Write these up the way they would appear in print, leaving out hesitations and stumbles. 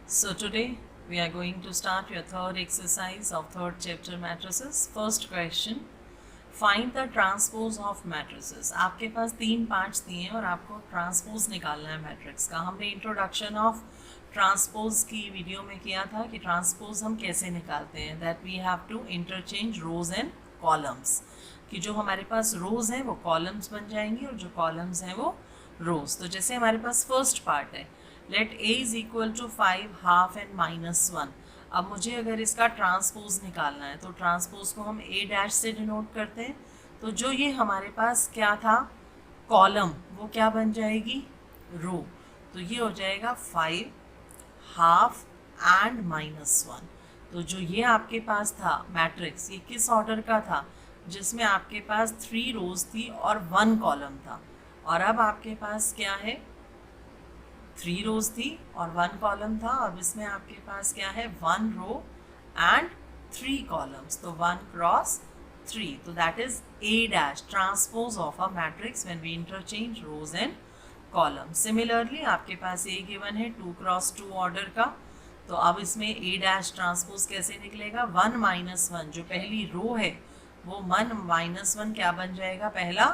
So today we are going to start your third exercise of third chapter matrices. First question, find the transpose of matrices. आपके पास 3 parts दिए हैं और आपको transpose निकालना है matrix का. हमने इंट्रोडक्शन ऑफ ट्रांसपोज की वीडियो में किया था कि ट्रांसपोज हम कैसे निकालते हैं. That we have to interchange rows and columns, कि जो हमारे पास रोज हैं वो कॉलम्स बन जाएंगी और जो कॉलम्स हैं वो रोज. तो जैसे हमारे पास फर्स्ट पार्ट है, let a is equal to 5 half and -1. अब मुझे अगर इसका ट्रांसपोज निकालना है तो ट्रांसपोज को हम a डैश से डिनोट करते हैं. तो जो ये हमारे पास क्या था कॉलम, वो क्या बन जाएगी रो. तो ये हो जाएगा 5 हाफ एंड -1. तो जो ये आपके पास था मैट्रिक्स, ये किस ऑर्डर का था, जिसमें आपके पास 3 रोज थी और 1 कॉलम था. और अब आपके पास क्या है, 3 रोज थी और 1 कॉलम था. अब इसमें आपके पास क्या है 1 रो एंड 3 कॉलम्स. तो 1 क्रॉस 3. तो that is A dash transpose of a matrix when we interchange rows and column. Similarly आपके पास A गिवन है 2 क्रॉस 2 ऑर्डर का. तो अब इसमें A डैश ट्रांसपोज कैसे निकलेगा, 1 -1 जो पहली रो है वो 1 -1 क्या बन जाएगा, पहला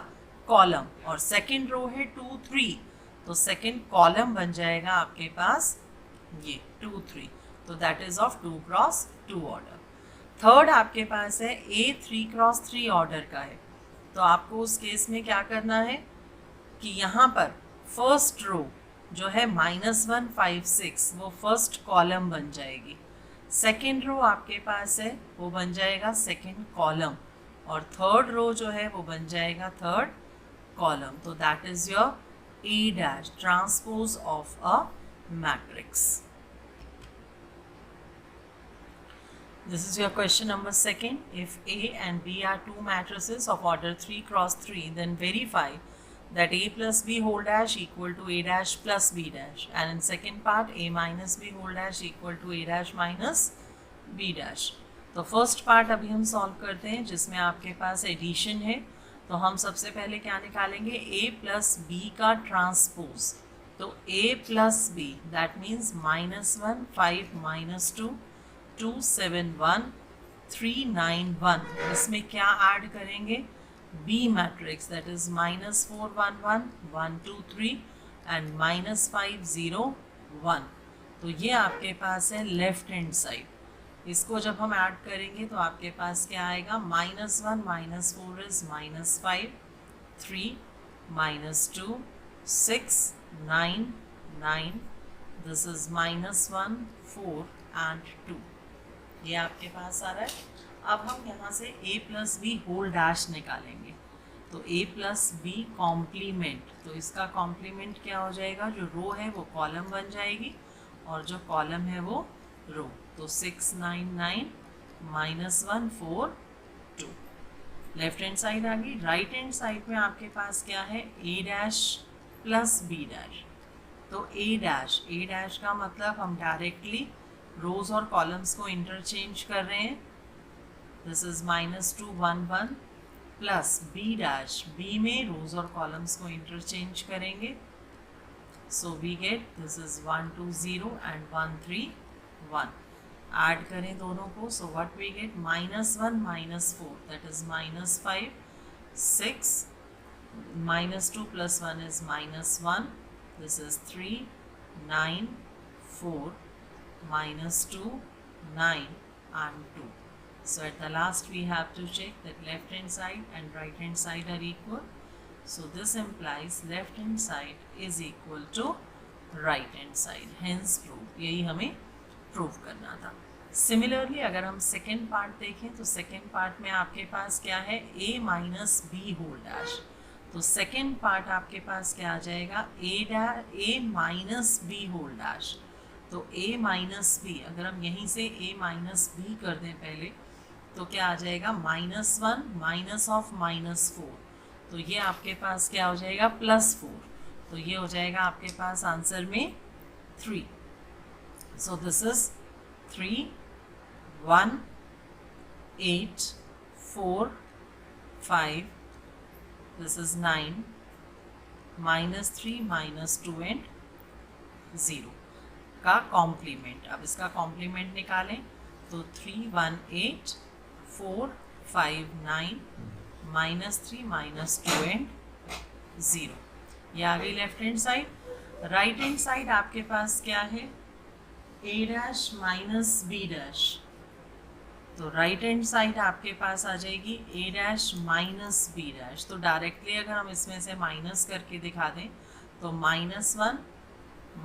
कॉलम. और सेकेंड रो है 2 3, तो सेकेंड कॉलम बन जाएगा आपके पास ये 2 3. तो that is of 2 cross 2 order. Third आपके पास है A 3 क्रॉस 3 ऑर्डर का है. तो आपको उस केस में क्या करना है कि यहाँ पर फर्स्ट रो जो है -1 5 6 वो फर्स्ट कॉलम बन जाएगी. सेकेंड रो आपके पास है वो बन जाएगा सेकेंड कॉलम. और थर्ड रो जो है वो बन जाएगा थर्ड कॉलम. तो that is your A dash transpose of a matrix. This is your question number 2. If A and B are two matrices of order 3 cross 3, then verify that A plus B whole dash equal to A dash plus B dash. And in second part, A minus B whole dash equal to A dash minus B dash. तो first part अभी हम solve करते हैं जिसमें आपके पास addition है. तो हम सबसे पहले क्या निकालेंगे, A प्लस B का ट्रांसपोज. तो A plus B that means -1 5 -2 2 7 1 3 9 1. इसमें क्या ऐड करेंगे, B matrix that is -4 1 1 1 2 3 and -5 0 1. तो ये आपके पास है लेफ्ट हैंड साइड. इसको जब हम ऐड करेंगे तो आपके पास क्या आएगा, -1 -4 इज -5 3 -2 6 9 9. This is -1 4 and 2. ये आपके पास आ रहा है. अब हम यहाँ से A plus B whole dash निकालेंगे. तो A प्लस बी कॉम्प्लीमेंट, तो इसका कॉम्प्लीमेंट क्या हो जाएगा, जो रो है वो कॉलम बन जाएगी और जो कॉलम है वो रो. तो 6 9 9 -1 4 2. लेफ्ट हैंड साइड आ गई. राइट हैंड साइड में आपके पास क्या है, A dash plus B dash. तो A डैश का मतलब हम डायरेक्टली रोज और कॉलम्स को इंटरचेंज कर रहे हैं. This is -2 1 1 plus B dash, B में रोज और कॉलम्स को इंटरचेंज करेंगे. So we get this is 1 2 0 and 1 3 1. Add करें दोनों को. So what we get, -1 -4 that is -5 6 -2 + 1 is -1. This is 3 9 4 -2 9 and 2. So at the last we have to check that left hand side and right hand side are equal. So this implies left hand side is equal to right hand side. Hence proof. यही हमें prove करना था. Similarly अगर हम second part देखें तो second part में आपके पास क्या है, A minus B whole dash. तो सेकेंड पार्ट आपके पास क्या आ जाएगा, A minus B whole dash. तो A माइनस बी, अगर हम यहीं से A माइनस बी कर दें पहले, तो क्या आ जाएगा, -1 माइनस ऑफ -4. तो ये आपके पास क्या हो जाएगा, +4. तो ये हो जाएगा आपके पास आंसर में 3. So this is 3 1 8 4 5. This is 9 -3 -2 and 0. का कॉम्प्लीमेंट। अब इसका कॉम्प्लीमेंट निकालें तो 3 1 8 4 5 9 -3 -2 एंड 0। ये आ गई left hand side. Right hand side आपके पास क्या है, a dash minus B dash. तो राइट हैंड साइड आपके पास आ जाएगी a dash minus B dash. तो डायरेक्टली अगर हम इसमें से माइनस करके दिखा दें तो -1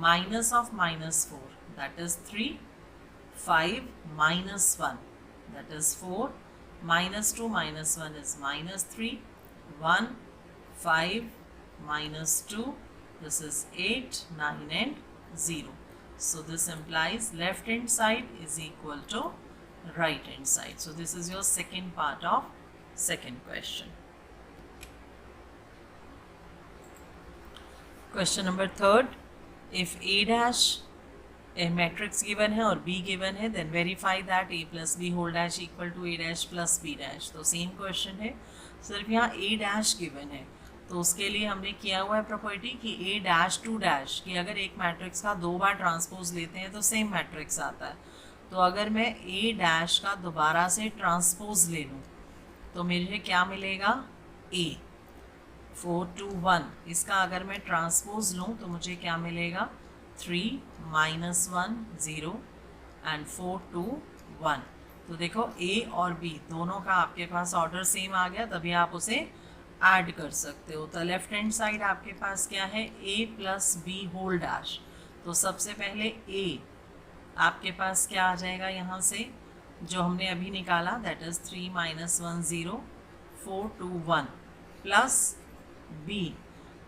minus of -4 that is 3, 5 -1 that is 4, -2 -1 is -3, 1 5 -2 this is 8 9 and 0. So this implies left hand side is equal to right hand side. So this is your second part of second question. Question number third, if A dash a matrix given है और B given है then verify that A plus B whole dash equal to A dash plus B dash. तो same question है, सिर्फ यहाँ A dash given है तो उसके लिए हमने किया हुआ है प्रॉपर्टी कि A dash to dash कि अगर एक मैट्रिक्स का 2 बार ट्रांसपोज लेते हैं तो सेम मैट्रिक्स आता है। तो अगर मैं A dash का दोबारा से ट्रांसपोज ले लूँ तो मुझे क्या मिलेगा, A 4 2 1। इसका अगर मैं ट्रांसपोज लूँ तो मुझे क्या मिलेगा, 3 -1 0 एंड 4 2 1। तो देखो A और B दोनों का आपके पास ऑर्डर सेम आ गया, तभी आप उसे ऐड कर सकते हो। तो लेफ्ट हैंड साइड आपके पास क्या है, A plus B whole dash. तो सबसे पहले A आपके पास क्या आ जाएगा यहाँ से, जो हमने अभी निकाला that is 3 -1 0 4 2 1 plus B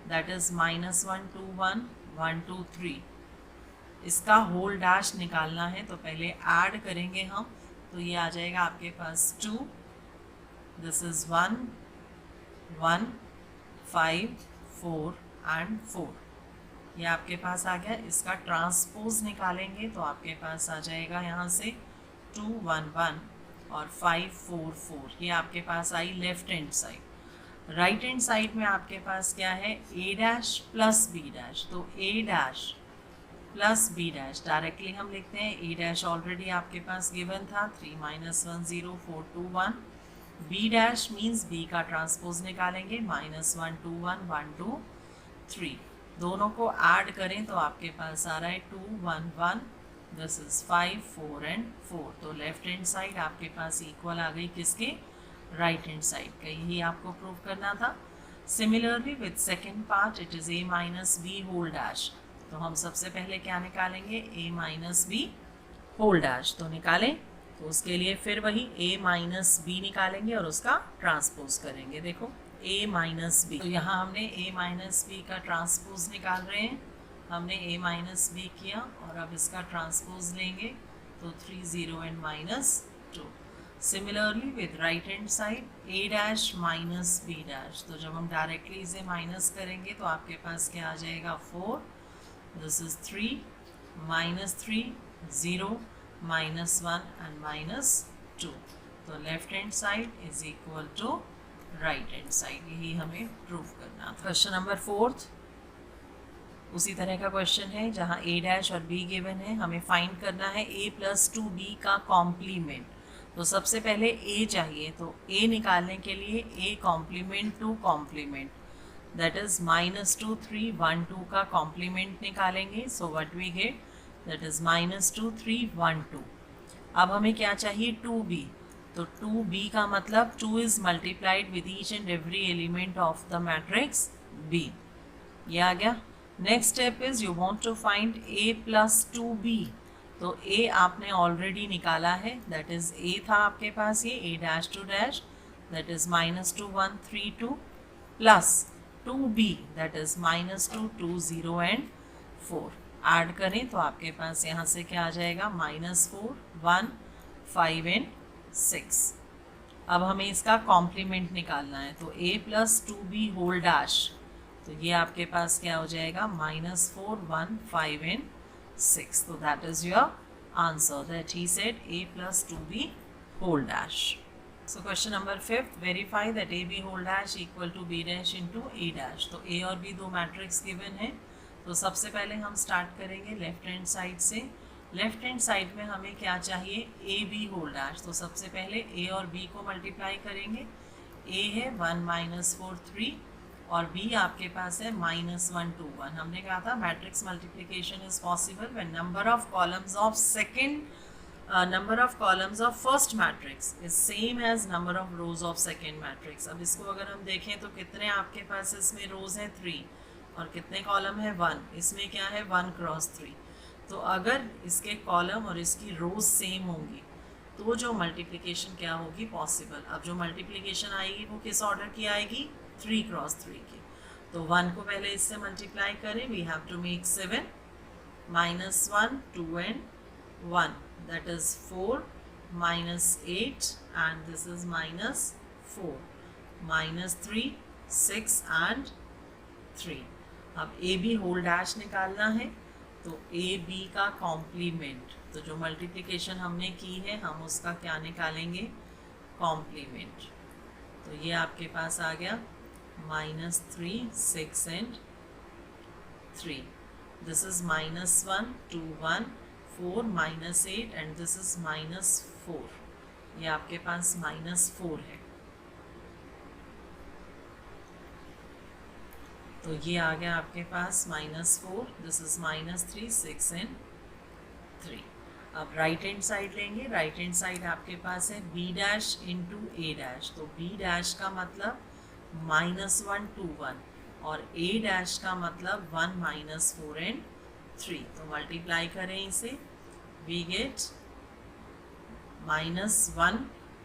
that is -1 2 1 1 2 3। इसका होल डैश निकालना है तो पहले ऐड करेंगे हम, तो ये आ जाएगा आपके पास 2, दिस इज़ 1 1 5 4 एंड 4। ये आपके पास आ गया। इसका ट्रांसपोज निकालेंगे तो आपके पास आ जाएगा यहाँ से 2 1 1 और 5 4 4। ये आपके पास आई left hand side. Right hand side में आपके पास क्या है, A dash plus B dash. तो A dash plus B dash directly हम लिखते हैं, A डैश ऑलरेडी आपके पास गिवन था 3 -1 0 4 2 1। B डैश मीन्स B का ट्रांसपोज निकालेंगे -1 2 1 1 2 3। दोनों को ऐड करें तो आपके पास आ रहा है 2 1 1 दिस इज 5 4 एंड 4। तो लेफ्ट हैंड साइड आपके पास इक्वल आ गई किसके, राइट हैंड साइड का। यही आपको प्रूव करना था। Similarly with second part it is A minus B whole dash. तो हम सबसे पहले क्या निकालेंगे, A minus B whole dash. तो निकालें तो उसके लिए फिर वही A माइनस बी निकालेंगे और उसका ट्रांसपोज करेंगे। देखो A माइनस बी, तो यहाँ हमने A माइनस बी का ट्रांसपोज निकाल रहे हैं। हमने A माइनस बी किया और अब इसका ट्रांसपोज लेंगे तो 3 0 and -2। Similarly with right hand side A dash minus B dash. तो जब हम डायरेक्टली इसे माइनस करेंगे तो आपके पास क्या आ जाएगा, 4 दिस इज 3 -3 0 -1 एंड -2। तो left hand side is equal to right hand side. यही हमें प्रूव करना था। क्वेश्चन नंबर 4 उसी तरह का क्वेश्चन है जहाँ A डैश और B गिवन है। हमें फाइंड करना है A प्लस 2B का कॉम्प्लीमेंट। तो सबसे पहले A चाहिए, तो A निकालने के लिए A complement to complement that is -2 3 1 2 का कॉम्प्लीमेंट निकालेंगे। So what we get that is -2 3 1 2। अब हमें क्या चाहिए, 2B। तो 2B का मतलब 2 is multiplied with each and every element of the matrix B। ये आ गया। Next step is you want to find A plus 2B। तो A आपने ऑलरेडी निकाला है दैट इज़ A था आपके पास, ये A dash two dash that is -2 1 3 2 plus 2B that is -2 2 0 and 4। Add करें तो आपके पास यहाँ से क्या आ जाएगा, -4 1 5 एंड 6। अब हमें इसका कॉम्प्लीमेंट निकालना है तो A plus 2B whole dash. तो ये आपके पास क्या हो जाएगा, -4 1 5 एंड 6। तो that is your answer that he said A plus 2B whole dash. So question number 5, verify that AB whole dash equal to B dash into A dash। तो A और B दो मैट्रिक्स गिवन है, तो सबसे पहले हम start करेंगे left hand side से। लेफ्ट हैंड साइड में हमें क्या चाहिए, ए बी होल डैश। तो सबसे पहले ए और बी को मल्टीप्लाई करेंगे। ए है 1 माइनस 4 3 और बी आपके पास है -1 2 1। हमने कहा था matrix multiplication is possible when number of columns of number of columns of first matrix is same as number of rows of second matrix। अब इसको अगर हम देखें तो कितने आपके पास इसमें रोज हैं 3 और कितने कॉलम है 1। इसमें क्या है 1 क्रॉस 3। तो अगर इसके कॉलम और इसकी रोज सेम होंगी तो जो मल्टीप्लिकेशन क्या होगी पॉसिबल। अब जो मल्टीप्लिकेशन आएगी वो किस ऑर्डर की आएगी, 3 क्रॉस 3 की। तो 1 को पहले इससे मल्टीप्लाई करें, we have to make 7 -1 2 and 1 that is 4 -8 and this is -4 -3 6 and 3। अब ए बी होल डैश निकालना है तो ए बी का कॉम्प्लीमेंट। तो जो मल्टीप्लिकेशन हमने की है हम उसका क्या निकालेंगे, कॉम्प्लीमेंट। तो ये आपके पास आ गया -3 6 and 3। This is -1 2 1 4 -8 and this is -4। ये आपके पास -4 है। तो ये आ गया आपके पास -4, दिस इज -3 6 and 3। अब राइट हैंड साइड लेंगे। राइट हैंड साइड आपके पास है b डैश इंटू ए डैश। तो b डैश का मतलब -1 2 1 और a डैश का मतलब 1 -4 and 3। तो मल्टीप्लाई करें इसे, वी गेट -1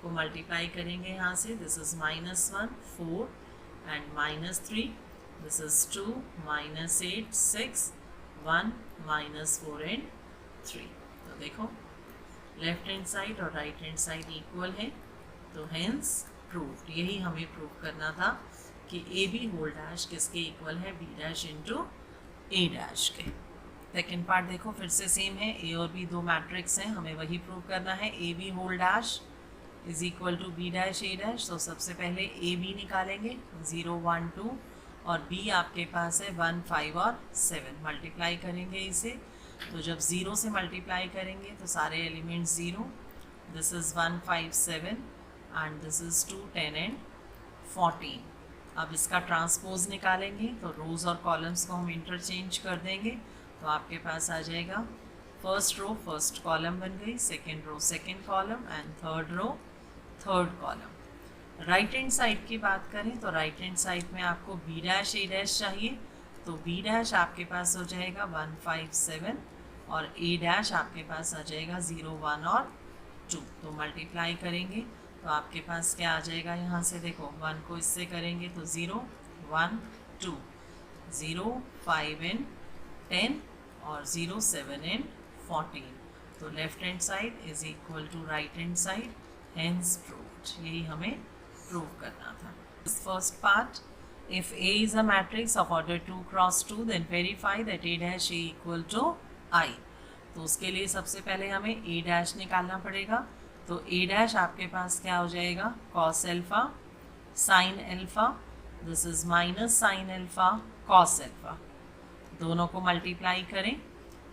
को मल्टीप्लाई करेंगे यहाँ से, this is -1 4 and -3 this is 2 -8 6 1 -4 and 3। तो देखो लेफ्ट हैंड साइड और राइट हैंड साइड इक्वल है, तो हेंस प्रूव्ड। यही हमें प्रूव करना था कि ए बी होल डैश किसके इक्वल है, बी डैश इंटू ए डैश के। सेकेंड पार्ट देखो फिर से सेम है, ए और बी दो मैट्रिक्स हैं, हमें वही प्रूव करना है। A B whole dash is equal to B dash A dash. तो सबसे पहले ए बी निकालेंगे, 0 1 2 और b आपके पास है 1 5 और 7। मल्टीप्लाई करेंगे इसे, तो जब 0 से मल्टीप्लाई करेंगे तो सारे elements 0। This is 1 5 7 and this is 2 10 and 14। अब इसका ट्रांसपोज निकालेंगे तो रोज़ और कॉलम्स को हम इंटरचेंज कर देंगे। तो आपके पास आ जाएगा फर्स्ट रो फर्स्ट कॉलम बन गई, second row second column and third row third column. Right hand side की बात करें तो राइट हैंड साइड में आपको बी डैश ए डैश चाहिए। तो बी डैश आपके पास हो जाएगा 1 5 7 और ए डैश आपके पास आ जाएगा 0 1 और 2। तो मल्टीप्लाई करेंगे तो आपके पास क्या आ जाएगा, यहाँ से देखो 1 को इससे करेंगे तो 0 1 2 0 5 and 10 और 0 7 and 14। तो left hand side is equal to right hand side, hence proved. यही हमें प्रूव करना था। First part, if A is a matrix of order 2 cross 2 then verify that A dash A equal to I। तो उसके लिए सबसे पहले हमें A dash निकालना पड़ेगा। तो A dash आपके पास क्या हो जाएगा, cos alpha sin alpha, this is minus sin alpha cos alpha। दोनों को मल्टीप्लाई करें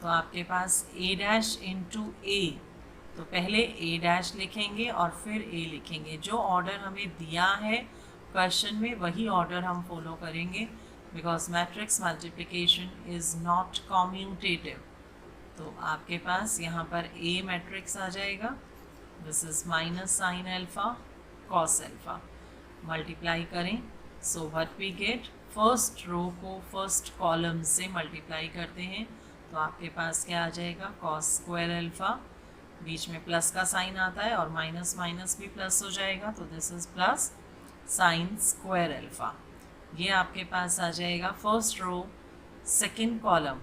तो आपके पास A dash इंटू A। तो पहले ए डैश लिखेंगे और फिर ए लिखेंगे। जो ऑर्डर हमें दिया है क्वेश्चन में वही ऑर्डर हम फॉलो करेंगे, because matrix multiplication is not commutative. तो आपके पास यहाँ पर ए मैट्रिक्स आ जाएगा, this is minus sine alpha cos alpha. Multiply करें, so what we get, first row को फर्स्ट कॉलम से मल्टीप्लाई करते हैं तो आपके पास क्या आ जाएगा, कॉस स्क्वायर अल्फा, बीच में प्लस का साइन आता है और माइनस माइनस भी प्लस हो जाएगा, तो this is plus sine square alpha. ये आपके पास आ जाएगा first row second column,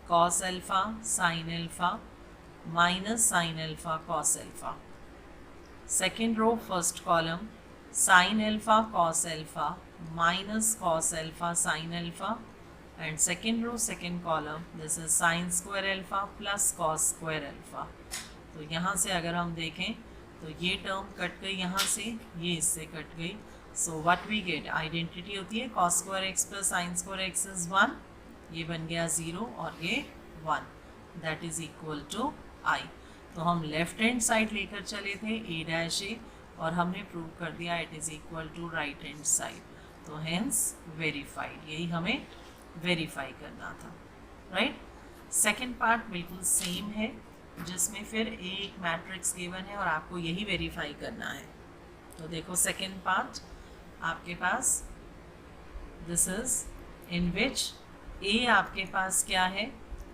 cos alpha sine alpha minus sine alpha cos alpha. Second row first column sine alpha cos alpha minus cos alpha sine alpha and second row second column, this is sine square alpha plus cos square alpha. तो यहाँ से अगर हम देखें तो ये term cut गई, यहाँ से ये इससे कट गई। So what we get, identity होती है cos square x plus sine square x is 1 ये बन गया 0 और ये 1, that is equal to I। तो हम लेफ्ट हैंड साइड लेकर चले थे ए डैश ए, और हमने प्रूव कर दिया it is equal to right hand side. तो हेंस वेरीफाइड, यही हमें वेरीफाई करना था, राइट। सेकेंड पार्ट बिल्कुल सेम है, जिसमें फिर एक मैट्रिक्स गिवन है और आपको यही वेरीफाई करना है। तो देखो सेकेंड पार्ट आपके पास, दिस इज इन विच ए आपके पास क्या है,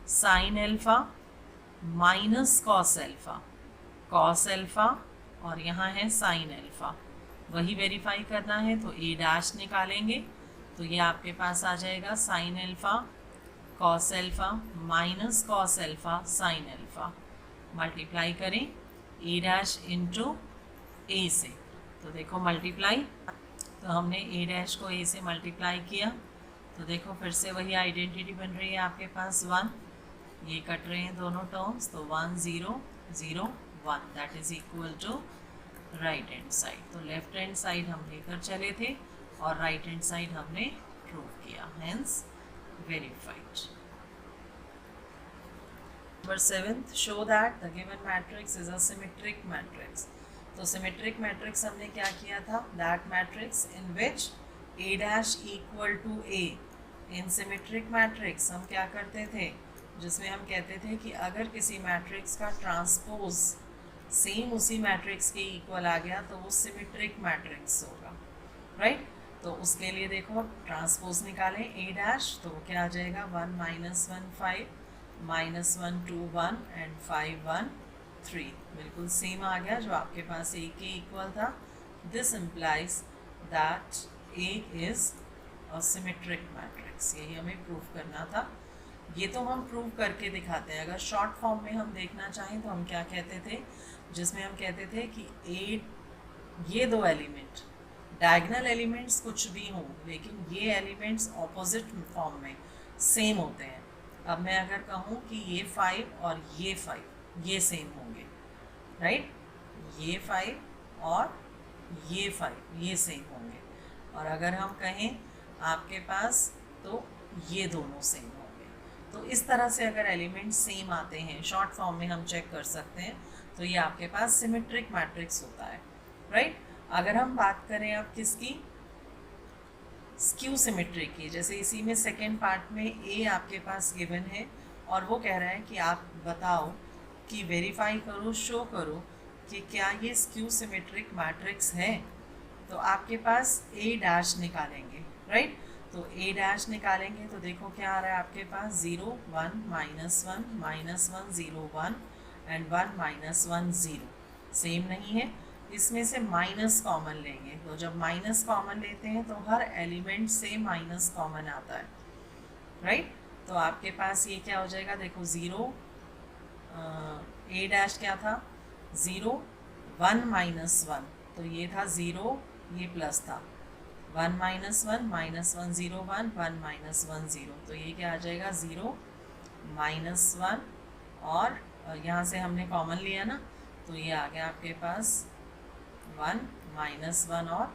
sine alpha minus cos alpha, cos alpha और यहाँ है साइन एल्फा, वही वेरीफाई करना है। तो ए डैश निकालेंगे तो ये आपके पास आ जाएगा sine alpha cos alpha minus cos alpha sine alpha, multiply करें ए डैश इंटू ए से, तो देखो मल्टीप्लाई, तो हमने ए डैश को ए से मल्टीप्लाई किया, तो देखो फिर से वही आइडेंटिटी बन रही है आपके पास 1, ये कट रहे हैं दोनों टर्म्स, तो 1 0 0 1, that is equal to right hand side. तो लेफ्ट हैंड साइड हम लेकर चले थे और राइट हैंड साइड हमने प्रूव किया, hence verified. Number 7th, show that the given matrix is a symmetric matrix. तो symmetric matrix हमने क्या किया था, that matrix in which a dash equal to a। in symmetric matrix हम क्या करते थे, जिसमें हम कहते थे कि अगर किसी मैट्रिक्स का ट्रांसपोज सेम उसी मैट्रिक्स के इक्वल आ गया तो वो सिमेट्रिक मैट्रिक्स होगा, राइट। तो उसके लिए देखो ट्रांसपोज निकालें ए डैश, तो क्या आ जाएगा 1 -1 5 -1 2 1 एंड 5 1 3, बिल्कुल सेम आ गया जो आपके पास ए के इक्वल था। This implies that A is a symmetric matrix, यही हमें प्रूव करना था। ये तो हम प्रूव करके दिखाते हैं, अगर शॉर्ट फॉर्म में हम देखना चाहें तो हम क्या कहते थे, जिसमें हम कहते थे कि ए, ये दो एलिमेंट डायगनल एलिमेंट्स कुछ भी हों लेकिन ये एलिमेंट्स ऑपोजिट फॉर्म में सेम होते हैं। अब मैं अगर कहूँ कि ये 5 और ये 5 ये सेम होंगे, राइट, ये 5 और ये 5 ये सेम होंगे, और अगर हम कहें आपके पास तो ये दोनों सेम होंगे। तो इस तरह से अगर एलिमेंट्स सेम आते हैं शॉर्ट फॉर्म में हम चेक कर सकते हैं, तो ये आपके पास सिमेट्रिक मैट्रिक्स होता है, राइट। अगर हम बात करें अब किसकी, स्क्यू सिमेट्री की, जैसे इसी में सेकेंड पार्ट में ए आपके पास गिवन है और वो कह रहा है कि आप बताओ कि वेरीफाई करो, शो करो कि क्या ये स्क्यू सिमेट्रिक मैट्रिक्स है। तो आपके पास ए डैश निकालेंगे, राइट। तो ए डैश निकालेंगे तो देखो क्या आ रहा है आपके पास 0 1 -1 -1 0 1 एंड 1 -1 0, सेम नहीं है, इसमें से माइनस कॉमन लेंगे। तो जब माइनस कॉमन लेते हैं तो हर एलिमेंट से माइनस कॉमन आता है, राइट। तो आपके पास ये क्या हो जाएगा, देखो 0 ए डैश क्या था 0 1 -1, तो ये था 0, ये प्लस था 1 -1 -1 0 1 1 -1 0, तो ये क्या आ जाएगा 0 -1 और यहाँ से हमने कॉमन लिया ना, तो ये आ गया आपके पास 1 -1 और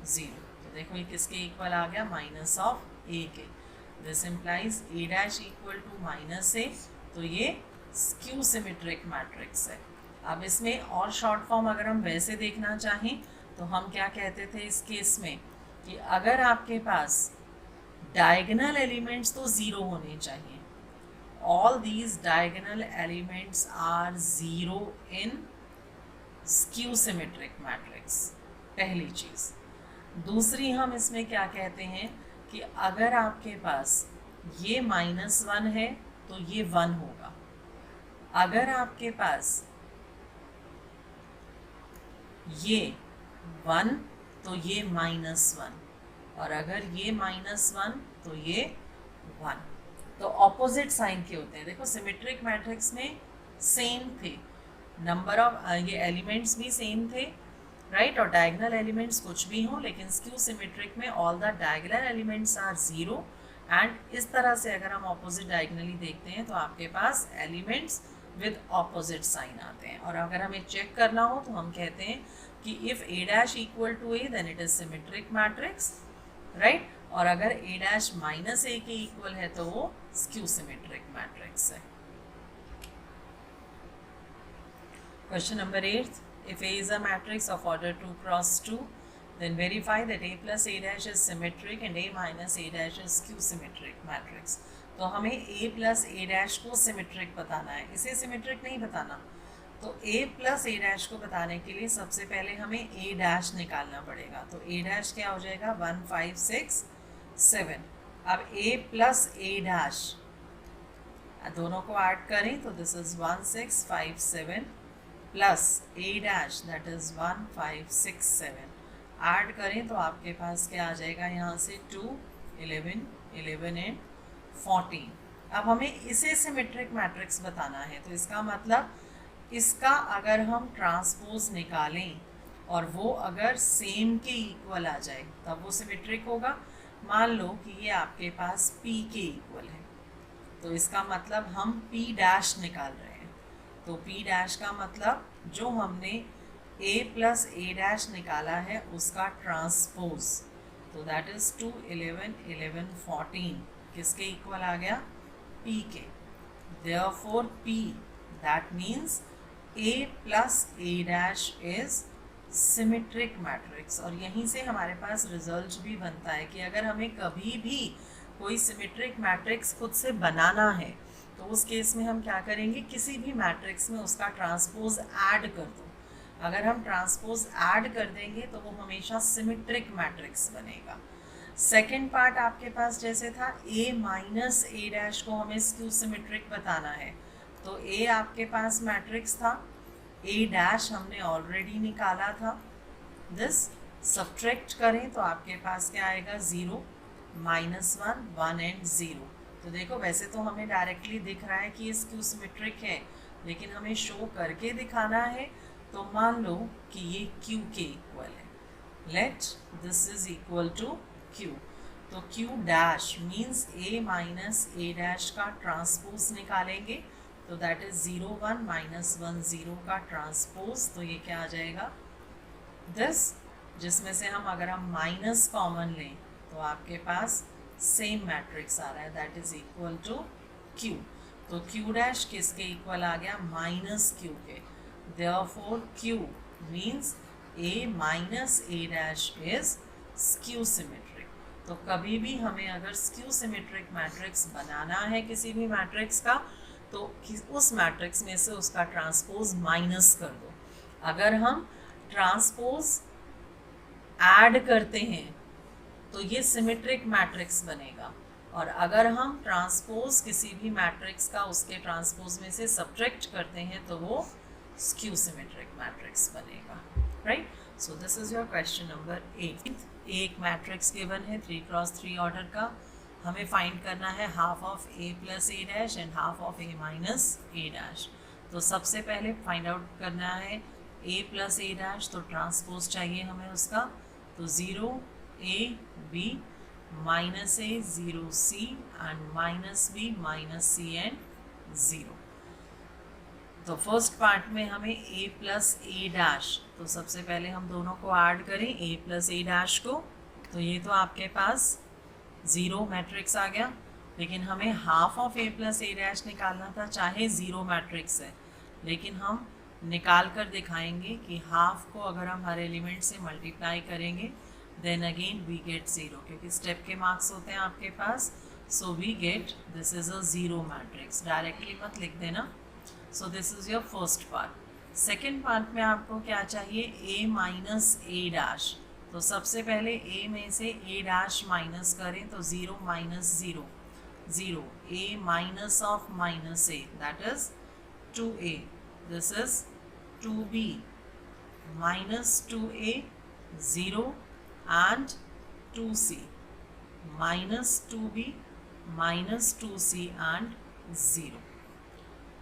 0, तो देखो ये किसके इक्वल आ गया, माइनस ऑफ ए के। This implies A dash equal to minus A, तो ये स्क्यू सिमेट्रिक मैट्रिक्स है। अब इसमें और शॉर्ट फॉर्म अगर हम वैसे देखना चाहें तो हम क्या कहते थे इस केस में, कि अगर आपके पास डायगोनल एलिमेंट्स तो 0 होने चाहिए, all these diagonal elements are 0 in skew symmetric matrix, पहली चीज़। दूसरी हम इसमें क्या कहते हैं कि अगर आपके पास ये -1 है तो ये 1 होगा, अगर आपके पास ये 1 तो ये -1, और अगर ये -1 तो ये 1, तो ऑपोजिट साइन के होते हैं। देखो सिमेट्रिक मैट्रिक्स में सेम थे, नंबर ऑफ ये एलिमेंट्स भी सेम थे, राइट, और डायगोनल एलिमेंट्स कुछ भी हों, लेकिन स्क्यू सिमेट्रिक में all the diagonal elements are 0, and इस तरह से अगर हम ऑपोजिट डायगोनली देखते हैं तो आपके पास एलिमेंट्स विद ऑपोजिट साइन आते हैं। और अगर हमें चेक करना हो तो हम कहते हैं कि if A dash equal to A then it is symmetric matrix, right, और अगर ए डैश माइनस ए के इक्वल है तो वो स्क्यू सिमेट्रिक मैट्रिक्स है। Question number 8. If A is a matrix of order 2 cross 2, then verify that A plus A dash is symmetric and A minus A dash is skew symmetric matrix. तो हमें A plus A dash को symmetric बताना है, इसे symmetric नहीं बताना। तो A plus A dash को बताने के लिए सबसे पहले हमें A dash निकालना पड़ेगा। तो A dash क्या हो जाएगा 1 5 6 7। अब A plus A dash दोनों को ऐड करें तो this is 1 6 5 7 plus A dash that is 1 5 6 7 add करें तो आपके पास क्या आ जाएगा यहाँ से 2 11 11 एंड 14। अब हमें इसे सिमेट्रिक मैट्रिक्स बताना है, तो इसका मतलब इसका अगर हम ट्रांसपोज निकालें और वो अगर सेम के इक्वल आ जाए तब वो सिमेट्रिक होगा। मान लो कि ये आपके पास P के इक्वल है, तो इसका मतलब हम P डैश निकाल रहे हैं। तो P डैश का मतलब जो हमने A प्लस A डैश निकाला है उसका ट्रांसपोज, तो दैट इज़ 2 11 11 14 किसके इक्वल आ गया P के। Therefore P that means A plus A dash is symmetric matrix. और यहीं से हमारे पास रिजल्ट भी बनता है कि अगर हमें कभी भी कोई सिमेट्रिक मैट्रिक्स खुद से बनाना है तो उस केस में हम क्या करेंगे, किसी भी मैट्रिक्स में उसका ट्रांसपोज ऐड कर दो। अगर हम ट्रांसपोज ऐड कर देंगे तो वो हमेशा सिमेट्रिक मैट्रिक्स बनेगा। सेकंड पार्ट आपके पास जैसे था A माइनस A डैश को हमें स्क्यू सिमेट्रिक बताना है, तो A आपके पास मैट्रिक्स था, A डैश हमने ऑलरेडी निकाला था। दिस सब्ट्रैक्ट करें तो आपके पास क्या आएगा 0 -1 1 एंड 0। तो देखो वैसे तो हमें डायरेक्टली दिख रहा है कि ये स्क्यू सिमेट्रिक है, लेकिन हमें शो करके दिखाना है। तो मान लो कि ये Q के इक्वल है, let this is equal to Q। तो Q dash means A minus A dash का ट्रांसपोज निकालेंगे, तो दैट इज 0 1 -1 0 का ट्रांसपोज। तो ये क्या आ जाएगा दिस, जिसमें से हम अगर हम माइनस कॉमन लें तो आपके पास सेम मैट्रिक्स आ रहा है, that is equal to Q। तो Q डैश किसके इक्वल आ गया माइनस Q के। Therefore Q means A minus A dash is skew symmetric. तो कभी भी हमें अगर स्क्यू सिमेट्रिक मैट्रिक्स बनाना है किसी भी मैट्रिक्स का, तो उस मैट्रिक्स में से उसका ट्रांसपोज माइनस कर दो। अगर हम ट्रांसपोज ऐड करते हैं तो ये सिमेट्रिक मैट्रिक्स बनेगा, और अगर हम ट्रांसपोज किसी भी मैट्रिक्स का उसके ट्रांसपोज में से सब्ट्रैक्ट करते हैं तो वो स्क्यू सिमेट्रिक मैट्रिक्स बनेगा, right. So this is your question number 8। एक मैट्रिक्स गिवन है 3 क्रॉस 3 ऑर्डर का, हमें फाइंड करना है half of A plus A dash and half of A minus A dash. तो सबसे पहले फाइंड आउट करना है A प्लस A डैश, तो ट्रांसपोज चाहिए हमें उसका, तो 0 A B minus A 0 C and minus B minus C and 0। तो फर्स्ट पार्ट में हमें A प्लस A डैश, तो सबसे पहले हम दोनों को ऐड करें A प्लस A डैश को, तो ये तो आपके पास 0 मैट्रिक्स आ गया, लेकिन हमें half of A plus A dash निकालना था, चाहे 0 मैट्रिक्स है, लेकिन हम निकाल कर दिखाएंगे कि हाफ को अगर हम हर एलिमेंट से मल्टीप्लाई करेंगे देन अगेन वी गेट 0, क्योंकि स्टेप के मार्क्स होते हैं आपके पास। So we get this is a 0 matrix, directly मत लिख देना। So this is your first part. Second part में आपको क्या चाहिए A माइनस A डैश, तो सबसे पहले A में से A डैश माइनस करें तो 0 minus 0 0, A minus of minus A that is 2A, this is 2B minus 2A 0 and 2C minus 2B minus 2C and 0,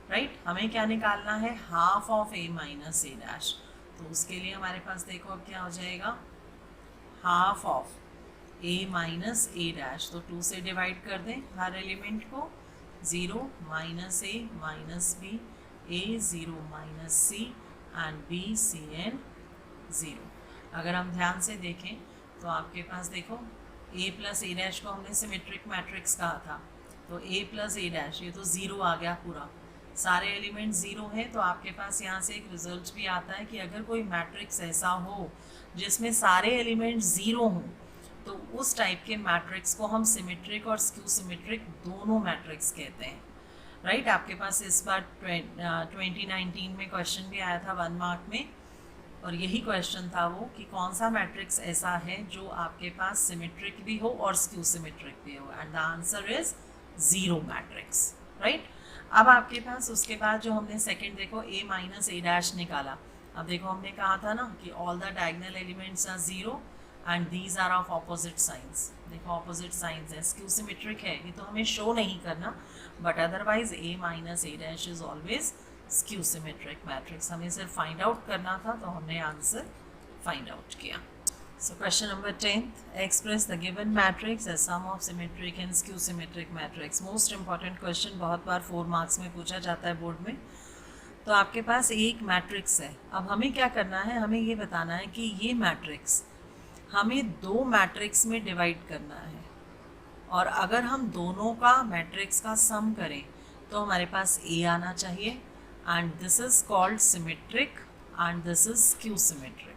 right. हमें क्या निकालना है half of A minus A dash, तो उसके लिए हमारे पास देखो अब क्या हो जाएगा half of A minus A dash, तो 2 से डिवाइड कर दें हर एलिमेंट को, 0 minus A minus B A 0 minus C and B C and 0। अगर हम ध्यान से देखें तो आपके पास देखो A प्लस A डैश को हमने सिमेट्रिक मैट्रिक्स कहा था, तो a प्लस ए डैश, ये तो ज़ीरो आ गया पूरा, सारे एलिमेंट ज़ीरो हैं। तो आपके पास यहाँ से एक रिजल्ट भी आता है कि अगर कोई मैट्रिक्स ऐसा हो जिसमें सारे एलिमेंट ज़ीरो हों तो उस टाइप के मैट्रिक्स को हम सिमेट्रिक और स्क्यू सिमेट्रिक दोनों मैट्रिक्स कहते हैं, राइट। आपके पास इस बार 2019 में क्वेश्चन भी आया था 1 मार्क में, और यही क्वेश्चन था वो कि कौन सा मैट्रिक्स ऐसा है जो आपके पास सिमेट्रिक भी हो और स्क्यू सिमेट्रिक भी हो, and the answer is zero matrix, right. अब आपके पास उसके बाद जो हमने सेकंड देखो a माइनस ए डैश निकाला। अब देखो हमने कहा था ना कि all the diagonal elements are zero and these are of opposite signs. देखो ऑपोजिट साइंस है, स्क्यू सिमेट्रिक है, ये तो हमें शो नहीं करना, but otherwise a minus A dash is always skew symmetric matrix. हमें सिर्फ फाइंड आउट करना था, तो हमने आंसर फाइंड आउट किया। So question number 10th, express the given matrix as sum of symmetric and skew symmetric matrix. Most important question, बहुत बार 4 marks में पूछा जाता है बोर्ड में। तो आपके पास एक मैट्रिक्स है, अब हमें क्या करना है, हमें ये बताना है कि ये मैट्रिक्स हमें दो मैट्रिक्स में डिवाइड करना है, और अगर हम दोनों का मैट्रिक्स का सम करें तो हमारे पास A आना चाहिए, and this is called symmetric and this is skew symmetric.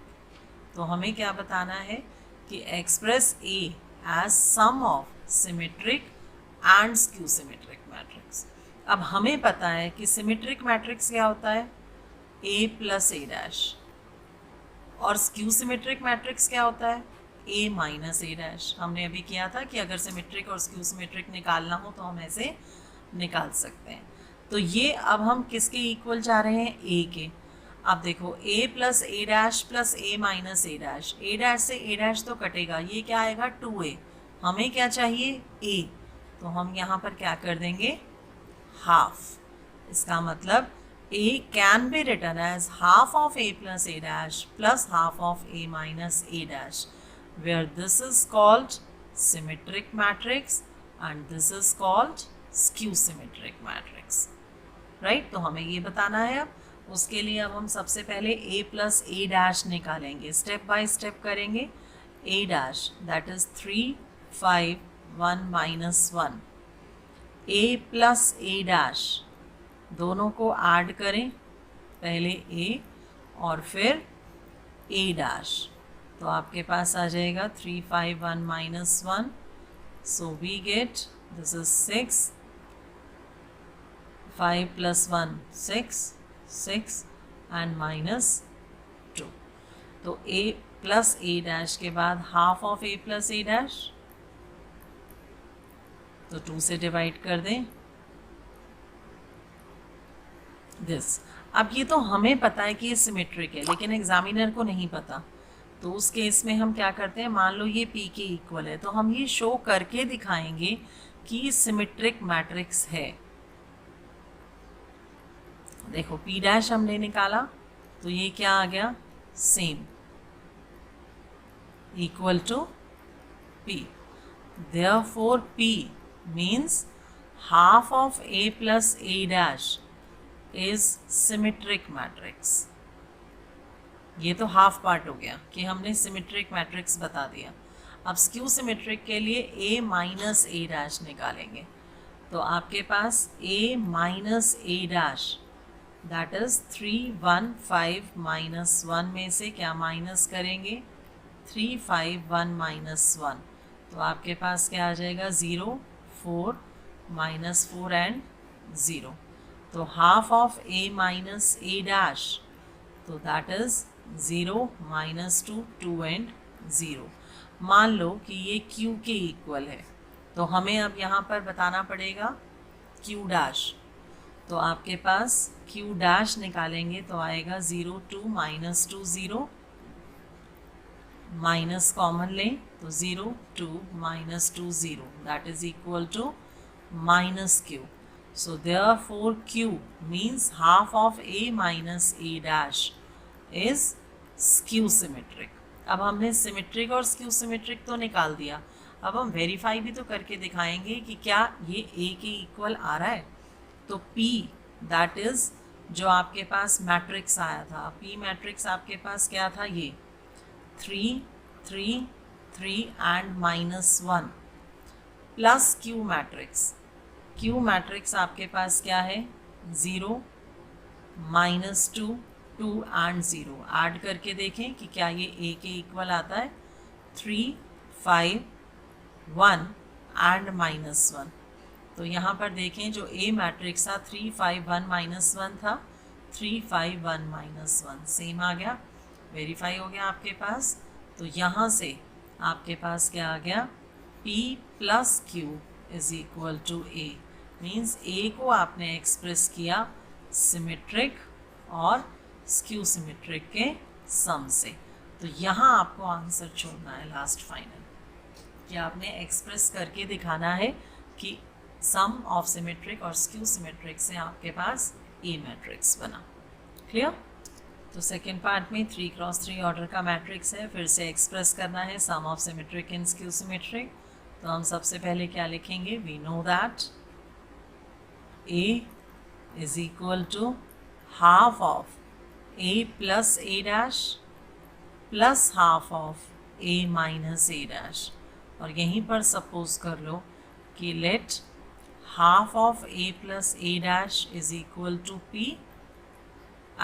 तो हमें क्या बताना है कि express A as sum of symmetric and skew symmetric matrix. अब हमें पता है कि सिमेट्रिक मैट्रिक्स क्या होता है, A प्लस ए डैश, और स्क्यू सिमेट्रिक मैट्रिक्स क्या होता है, A माइनस ए डैश। हमने अभी किया था कि अगर सिमेट्रिक और स्क्यू सिमेट्रिक निकालना हो तो हम ऐसे निकाल सकते हैं। तो ये अब हम किसके इक्वल जा रहे हैं, A के। अब देखो a plus A dash plus a minus A dash, A dash से ए डैश तो कटेगा, ये क्या आएगा 2a, हमें क्या चाहिए a, तो हम यहाँ पर क्या कर देंगे हाफ। इसका मतलब a can be written as half of a plus A dash plus half of a minus A dash, where this is called symmetric matrix and this is called skew symmetric matrix, right. तो हमें ये बताना है। अब उसके लिए अब हम सबसे पहले a प्लस ए डैश निकालेंगे, स्टेप बाय स्टेप करेंगे। a dash that is 3 5 1 minus 1, a plus A dash दोनों को ऐड करें, पहले a और फिर a डैश, तो आपके पास आ जाएगा 3 5 1 minus 1, so we get this is 6, 5 plus 1 6 and minus 2। तो a प्लस ए डैश के बाद half of a plus A dash, तो 2 से डिवाइड कर दें दिस। अब ये तो हमें पता है कि ये सिमेट्रिक है, लेकिन एग्जामिनर को नहीं पता, तो उस केस में हम क्या करते हैं, मान लो ये p के इक्वल है, तो हम ये शो करके दिखाएंगे कि सिमेट्रिक मैट्रिक्स है। देखो p डैश हमने निकाला, तो ये क्या आ गया, same equal to p, therefore p means half of a plus A dash is symmetric matrix. ये तो हाफ पार्ट हो गया कि हमने सिमेट्रिक मैट्रिक्स बता दिया। अब स्क्यू सिमेट्रिक के लिए a माइनस ए डैश निकालेंगे, तो आपके पास a minus A dash that is 3 1 5 minus 1 में से क्या माइनस करेंगे, 3 5 1 माइनस 1, तो आपके पास क्या आ जाएगा 0 4 माइनस 4 एंड 0, तो half of a minus A dash, तो दैट इज 0 माइनस 2 2 एंड 0। मान लो कि ये q के इक्वल है, तो हमें अब यहाँ पर बताना पड़ेगा q डैश, तो आपके पास q डैश निकालेंगे तो आएगा 0 2 माइनस 2 0, माइनस कॉमन लें तो 0 2 minus 2 0 that is equal to minus q। So therefore q means half of a minus A dash is skew symmetric. अब हमने सिमेट्रिक और स्क्यू सिमेट्रिक तो निकाल दिया, अब हम वेरीफाई भी तो करके दिखाएंगे कि क्या ये a के इक्वल आ रहा है। तो p दैट इज जो आपके पास मैट्रिक्स आया था, p मैट्रिक्स आपके पास क्या था, ये 3 3 3 and minus 1 plus q matrix Q matrix आपके पास क्या है, 0 -2 2 एंड 0। ऐड करके देखें कि क्या ये ए के इक्वल आता है, 3 5 1 एंड -1। तो यहाँ पर देखें जो ए मैट्रिक्स था 3 5 1 -1 था, 3 5 1 -1 सेम आ गया, वेरीफाई हो गया आपके पास। तो यहाँ से आपके पास क्या आ गया, P plus Q is equal to A। Means A को आपने एक्सप्रेस किया सिमेट्रिक और स्क्यू सिमेट्रिक के सम से। तो यहाँ आपको आंसर छोड़ना है लास्ट फाइनल, कि आपने एक्सप्रेस करके दिखाना है कि सम ऑफ सिमेट्रिक और स्क्यू सिमेट्रिक से आपके पास ए मैट्रिक्स बना। क्लियर? तो सेकेंड पार्ट में 3x3 ऑर्डर का मैट्रिक्स है, फिर से एक्सप्रेस करना है sum of symmetric and skew symmetric. तो हम सबसे पहले क्या लिखेंगे, we know that A is equal to half of A plus A dash plus half of A minus A dash. और यहीं पर सपोज कर लो कि let half of A plus A dash is equal to P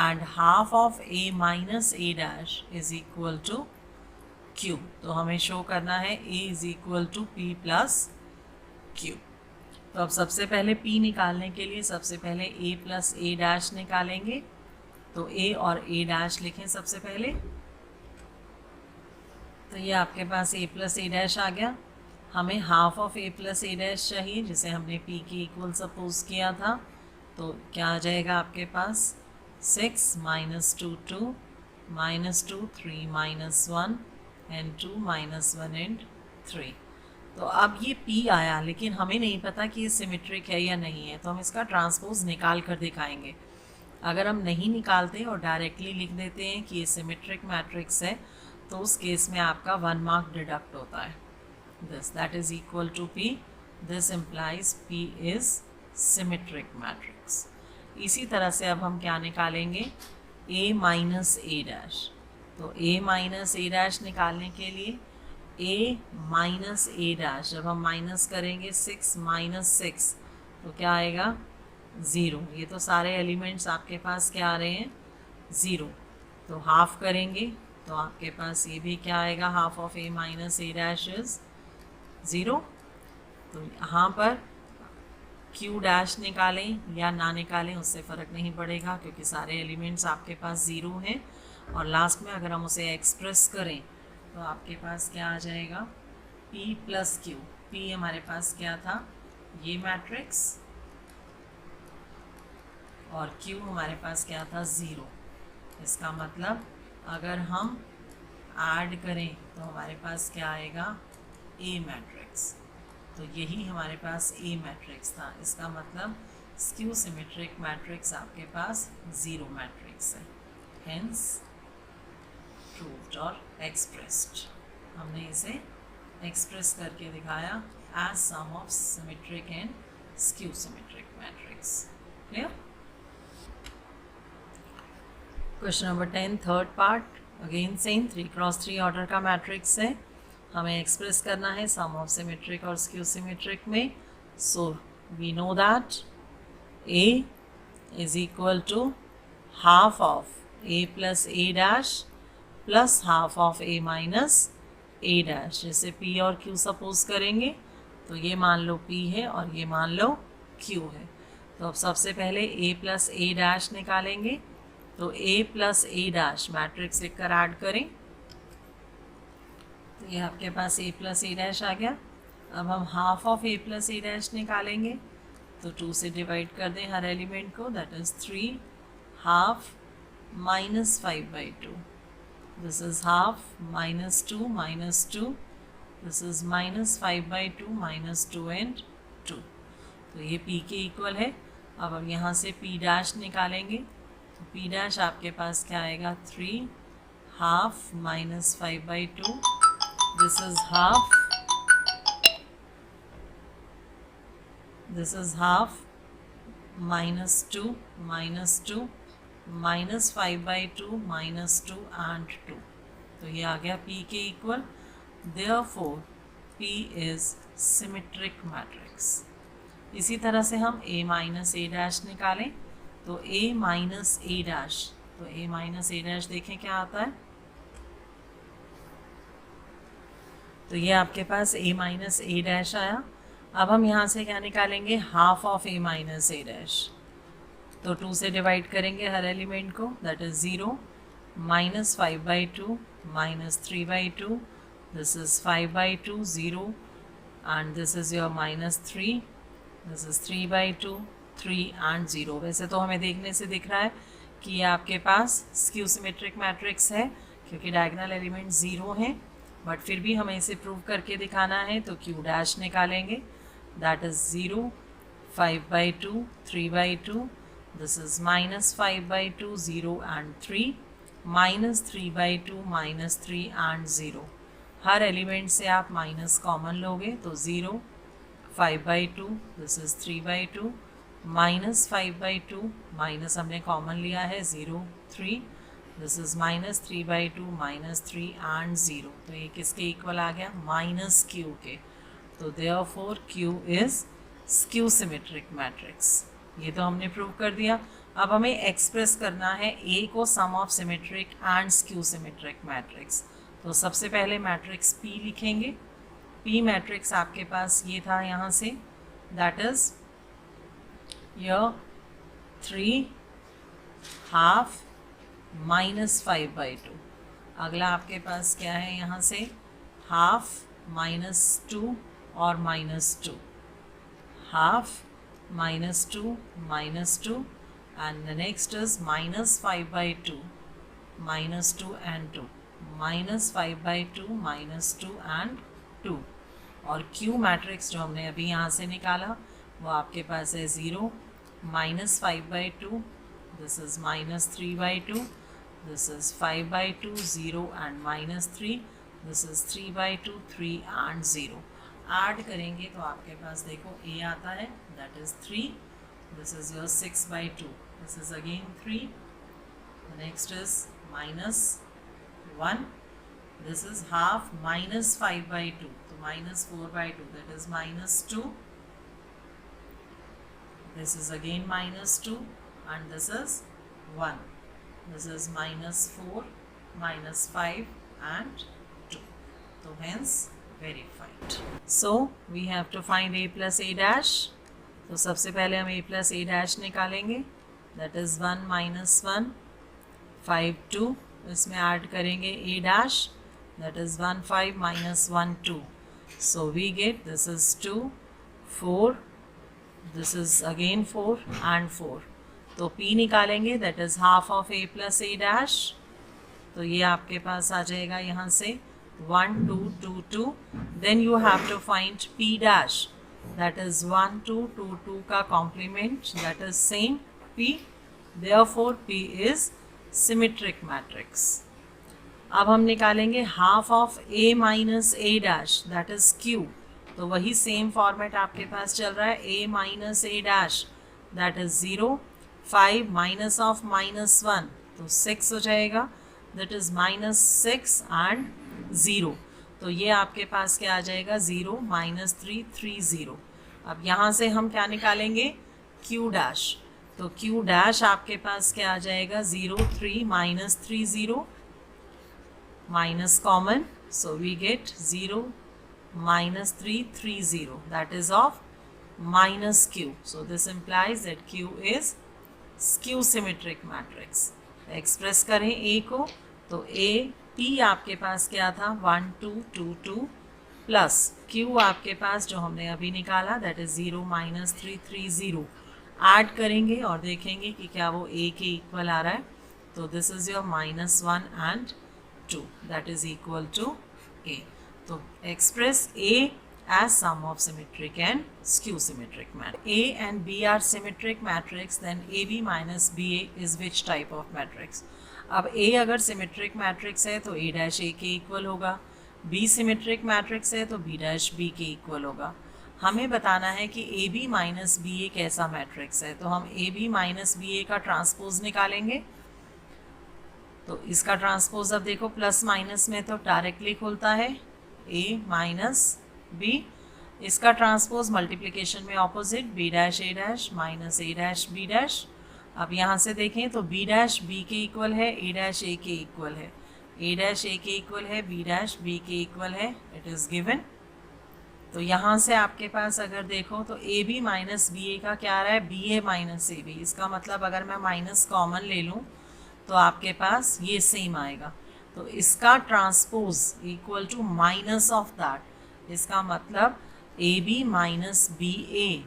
and half of A minus A dash is equal to Q। तो हमें show करना है A is equal to P plus Q। तो अब सबसे पहले P निकालने के लिए सबसे पहले A plus A dash निकालेंगे। तो A और A dash लिखें सबसे पहले। तो ये आपके पास A plus A dash आ गया। हमें half of A plus A dash चाहिए, जिसे हमने P के इक्वल सपोज किया था। तो क्या आ जाएगा आपके पास, 6 minus 2 2 minus 2 3 minus 1 and 2 minus 1 and 3। तो अब ये P आया, लेकिन हमें नहीं पता कि ये सिमेट्रिक है या नहीं है, तो हम इसका ट्रांसपोज निकाल कर दिखाएंगे। अगर हम नहीं निकालते और डायरेक्टली लिख देते हैं कि ये सिमेट्रिक मैट्रिक्स है, तो उस केस में आपका 1 मार्क डिडक्ट होता है। This that is equal to P, this implies P is symmetric matrix. इसी तरह से अब हम क्या निकालेंगे, A माइनस A डैश। तो A माइनस A डैश निकालने के लिए A माइनस A डैश, जब हम माइनस करेंगे 6 माइनस 6 तो क्या आएगा, 0। ये तो सारे एलिमेंट्स आपके पास क्या आ रहे हैं, 0। तो हाफ करेंगे तो आपके पास ये भी क्या आएगा, half of A minus A dash is 0। तो यहाँ पर Q डैश निकालें या ना निकालें उससे फ़र्क नहीं पड़ेगा, क्योंकि सारे एलिमेंट्स आपके पास 0 हैं। और लास्ट में अगर हम उसे एक्सप्रेस करें तो आपके पास क्या आ जाएगा, P प्लस Q। P हमारे पास क्या था, ये मैट्रिक्स, और Q हमारे पास क्या था, 0। इसका मतलब अगर हम ऐड करें तो हमारे पास क्या आएगा, A मैट्रिक्स। तो यही हमारे पास A मैट्रिक्स था। इसका मतलब स्क्यू सिमेट्रिक मैट्रिक्स आपके पास 0 मैट्रिक्स है, हेंस प्रूव्ड और एक्सप्रेस्ड। हमने इसे एक्सप्रेस करके दिखाया as sum of symmetric and skew symmetric matrix. Clear? Question number 10 third part, again same 3x3 order का मैट्रिक्स है। हमें एक्सप्रेस करना है सम ऑफ सिमेट्रिक और स्क्यू सिमेट्रिक में। So we know that A is equal to half of A plus A dash plus half of A minus A dash. जैसे P और Q suppose करेंगे तो ये मान लो P है और ये मान लो Q है। तो अब सबसे पहले A प्लस A डैश निकालेंगे। तो A plus A dash matrix लिखकर ऐड करें तो ये आपके पास A प्लस A डैश आ गया। अब हम half of A plus A dash निकालेंगे। तो 2 से डिवाइड कर दें हर एलिमेंट को, that is 3 half minus 5/2। This is half minus 2 minus 2, this is minus 5/2 minus 2 and 2। तो ये P के इक्वल है। अब हम यहाँ से P डैश निकालेंगे। तो P डैश आपके पास क्या आएगा, 3 half minus 5/2, this is half, this is half minus 2 minus 2 minus 5/2 minus 2 and 2। तो ये आ गया P के equal. Therefore P is symmetric matrix। इसी तरह से हम a माइनस ए डैश निकालें तो a माइनस ए डैश, तो a माइनस ए डैश देखें क्या आता है। तो ये आपके पास a माइनस ए डैश आया। अब हम यहाँ से क्या निकालेंगे, half of a minus A dash. तो 2 से डिवाइड करेंगे हर एलिमेंट को, that is 0, minus 5/2 minus 3/2, this is 5/2, 0 and this is your minus 3, this is 3/2, 3 and 0। वैसे तो हमें देखने से दिख रहा है कि ये आपके पास स्क्यू सिमेट्रिक मैट्रिक्स है क्योंकि डायगोनल एलिमेंट 0 हैं, बट फिर भी हमें इसे प्रूव करके दिखाना है तो क्यू डैश निकालेंगे, that is 0, 5/2, 3/2, this is minus 5/2, 0 and 3, minus 3/2, minus 3 and 0। Her element से आप माइनस कॉमन लोगे तो 0, 5/2, this is 3/2, minus 5/2, माइनस हमने कॉमन लिया है 0, 3, this is minus 3/2, minus 3 and 0। तो ये किसके इक्वल आ गया, माइनस क्यू के। तो therefore Q is skew symmetric matrix. ये तो हमने प्रूव कर दिया। अब हमें एक्सप्रेस करना है A को sum of symmetric and skew symmetric matrix. तो सबसे पहले मैट्रिक्स P लिखेंगे। P मैट्रिक्स आपके पास ये था यहाँ से, that is your 3 half minus 5/2। अगला आपके पास क्या है यहाँ से, हाफ माइनस 2 और minus 2, half minus 2 minus 2 and the next is minus 5/2 minus 2 and 2 minus 5/2 minus 2 and 2। और Q मैट्रिक्स जो हमने अभी यहाँ से निकाला वो आपके पास है 0, minus 5/2, this is minus 3/2, this is 5/2, 0 and minus 3, this is 3/2, 3 and 0। Add करेंगे तो आपके पास देखो a आता है, that is 3, this is your 6/2, this is again 3, next is minus 1, this is half minus 5/2, तो minus 4/2, that is minus 2, this is again minus 2 and this is 1, this is minus 4, minus 5 and 2। तो hence verified। So we have to find a plus a dash। तो सबसे पहले हम a plus a dash निकालेंगे, that is 1 minus 1, 5 2, इसमें add करेंगे a dash, that is 1 5 minus 1 2, so we get this is 2, 4, this is again 4 and 4। तो p निकालेंगे, that is half of a plus a dash। तो ये आपके पास आ जाएगा यहाँ से 1 2 2 2, then you have to find p dash, that is 1 2 2 2 का complement, that is same p, therefore p is symmetric matrix। अब हम निकालेंगे half of a minus a dash, that is q। तो वही सेम फॉर्मेट आपके पास चल रहा है, a minus a dash, that is 0, 5 minus of minus 1, तो 6 हो जाएगा, that is minus 6 and 0। तो ये आपके पास क्या आ जाएगा, 0 minus 3 3 0। अब यहाँ से हम क्या निकालेंगे, Q डैश। तो Q डैश आपके पास क्या आ जाएगा, 0 3 minus 3 0, minus common, so we get 0 minus 3 3 0, that is of minus Q। so this implies that Q is skew symmetric matrix। Express करें A को, तो A P आपके पास क्या था, 1 2 2 2 प्लस Q आपके पास जो हमने अभी निकाला, दैट इज़ 0 minus 3 3 0। ऐड करेंगे और देखेंगे कि क्या वो A के इक्वल आ रहा है। तो this is your -1 and 2, that is equal to A। तो express A as sum of symmetric and skew symmetric matrix। A and B are symmetric matrix, then AB minus BA is which type of matrix? अब A अगर symmetric matrix है तो A dash A के equal होगा, B symmetric matrix है तो B dash B के equal होगा। हमें बताना है कि AB माइनस बी ए कैसा मैट्रिक्स है, तो हम AB माइनस बी ए का ट्रांसपोज निकालेंगे। तो इसका ट्रांसपोज अब देखो प्लस माइनस में तो डायरेक्टली खुलता है, A माइनस बी, इसका ट्रांसपोज मल्टीप्लिकेशन में opposite B dash A dash minus A dash B dash. अब यहाँ से देखें तो बी डैश बी के इक्वल है, ए डैश ए के इक्वल है, ए डैश ए के इक्वल है, बी डैश बी के इक्वल है, इट इज़ गिवन। तो यहाँ से आपके पास अगर देखो तो A B minus B A का क्या आ रहा है, B A minus A B. इसका मतलब अगर मैं माइनस कॉमन ले लूँ तो आपके पास ये सेम आएगा। तो इसका transpose equal to minus of that. इसका मतलब A B minus B A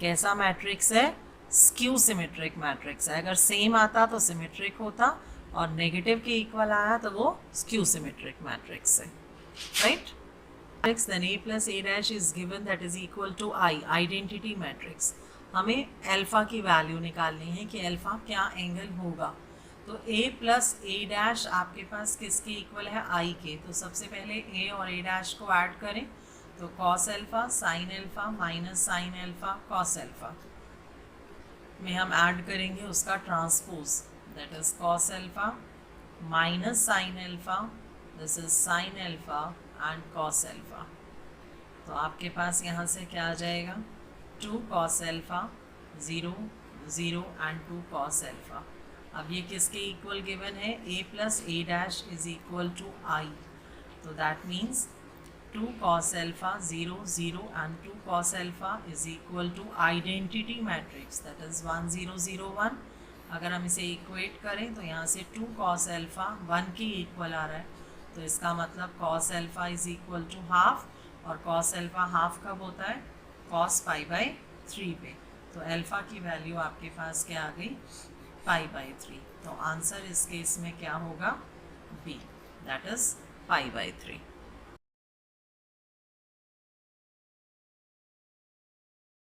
कैसा मैट्रिक्स है, स्क्यू सिमेट्रिक मैट्रिक्स है। अगर सेम आता तो सिमेट्रिक होता और नेगेटिव के इक्वल आया तो वो स्क्यू सिमेट्रिक मैट्रिक्स है, right. then a plus a dash is given that is equal to I, identity matrix. हमें अल्फ़ा की वैल्यू निकालनी है कि अल्फ़ा क्या एंगल होगा। तो a प्लस a डैश आपके पास किसके इक्वल है, I के। तो सबसे पहले a और a डैश को ऐड करें तो cos alpha sine alpha minus sine alpha cos alpha में हम ऐड करेंगे उसका transpose, that is cos alpha minus sine alpha, this is sine alpha and cos alpha. तो आपके पास यहाँ से क्या आ जाएगा, 2 cos alpha 0 0 and 2 cos alpha. अब ये किसके इक्वल गिवन है, a plus a dash is equal to I। तो that means 2 cos alpha 0 0 and 2 cos alpha is equal to identity matrix, that is 1 0 0 1। अगर हम इसे इक्वेट करें तो यहाँ से 2 cos अल्फ़ा 1 के इक्वल आ रहा है। तो इसका मतलब cos alpha is equal to half, और cos अल्फ़ा हाफ कब होता है, cos पाई बाई 3 पे। तो अल्फ़ा की वैल्यू आपके पास क्या आ गई, पाई बाई 3। तो आंसर इस केस में क्या होगा, B, that is pi by 3।